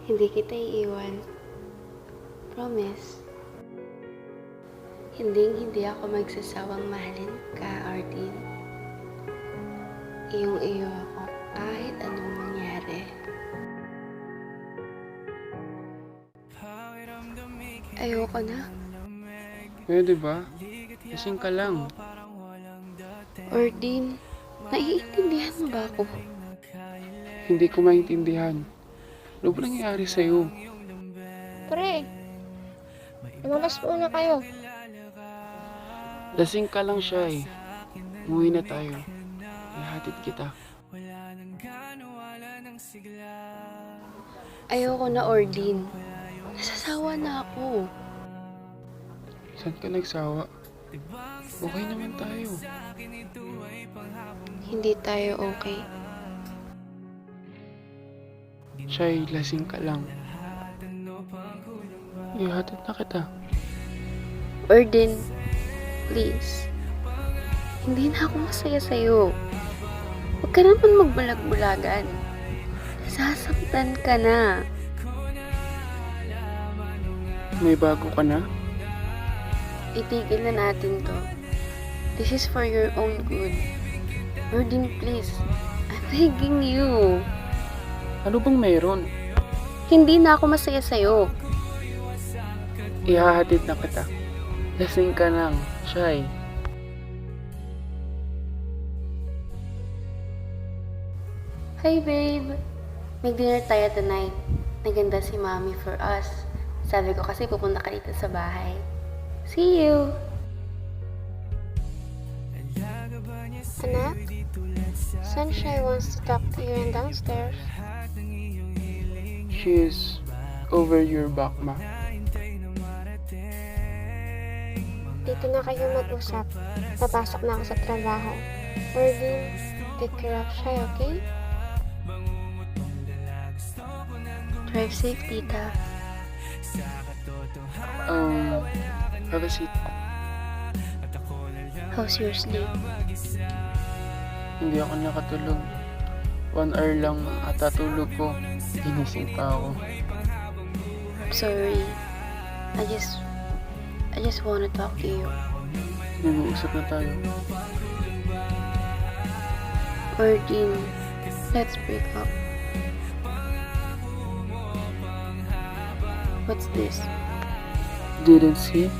Hindi kita iiwan. Promise. Hindi ako magsasawang mahalin ka, Artin. Iyong-iyo ako kahit anong mangyari. Ayoko na. Pwede ba? Lasing ka lang. Ordin, naiintindihan mo ba ako? Hindi ko maintindihan. Ano ba nangyayari sa'yo? Pre, lumabas muna kayo. Lasing ka lang siya eh. Umuwi na tayo. Ihatid kita. Ayoko na, Ordin. Nasasawa na ako. Saan ka nagsawa? Okay naman tayo. Hindi tayo okay. Siya'y lasing ka lang. Ihatid na kita. Ordin, please. Hindi na ako masaya sa'yo. Huwag ka naman magbulag-bulagan. Sasaktan ka na. May bago ka na? Itigil na natin to. This is for your own good. Ordin, please. I'm begging you. Ano bang meron? Hindi na ako masaya sa'yo. Ihahatid na kita. Lasing ka lang. Siya'y. Hi, babe. Mag-dinner tayo tonight. Naganda si mommy for us. Sabi ko kasi pupunta ka dito sa bahay. See you! Anak, Sunshine wants to talk to you in downstairs. She is over your back, ma. Dito na kayo mag-usap. Papasok na ako sa trabaho. Ordin, take care of Shy, okay? Drive safe, tita. Have a seat. How's your sleep? Hindi ako nakatulog. 1 hour lang ata tulog ko. Ginising pa ako. I'm sorry. I just wanna talk to you. Nag-uusap na tayo. Ordin, let's break up. What's this? Didn't see?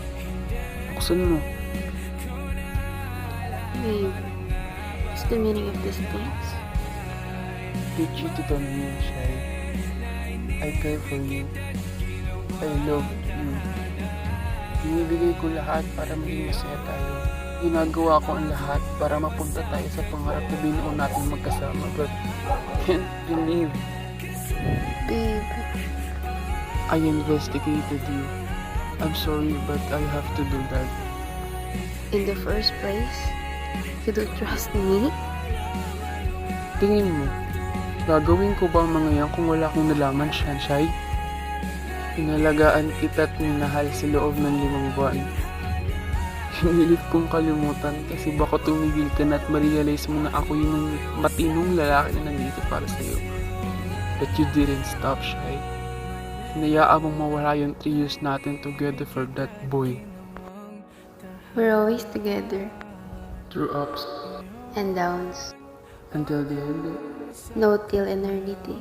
Buksan mo. Babe, what's the meaning of these things? You cheated on me, Shai. I care for you. I love you. Binibigay ko lahat para maging masaya tayo. Ginagawa ko ang lahat para mapunta tayo sa pangarap na binuo natin magkasama. But can't believe Babe, I investigated you. I'm sorry, but I have to do that. in the first place, you don't trust me? Tingin mo, gagawin ko ba ang mga yan kung wala akong nalaman, Shanshai? Inalagaan kita at minahal sa loob ng 5 buwan. Hinilit kong kalimutan kasi baka tumigil ka na at ma-realize mo na ako yung matinong lalaki na nandito para sa'yo. But you didn't stop, Shai. Hinayaan mong mawala yung 3 years natin together for that boy. We're always together. Through ups And downs. until the end. No till eternity.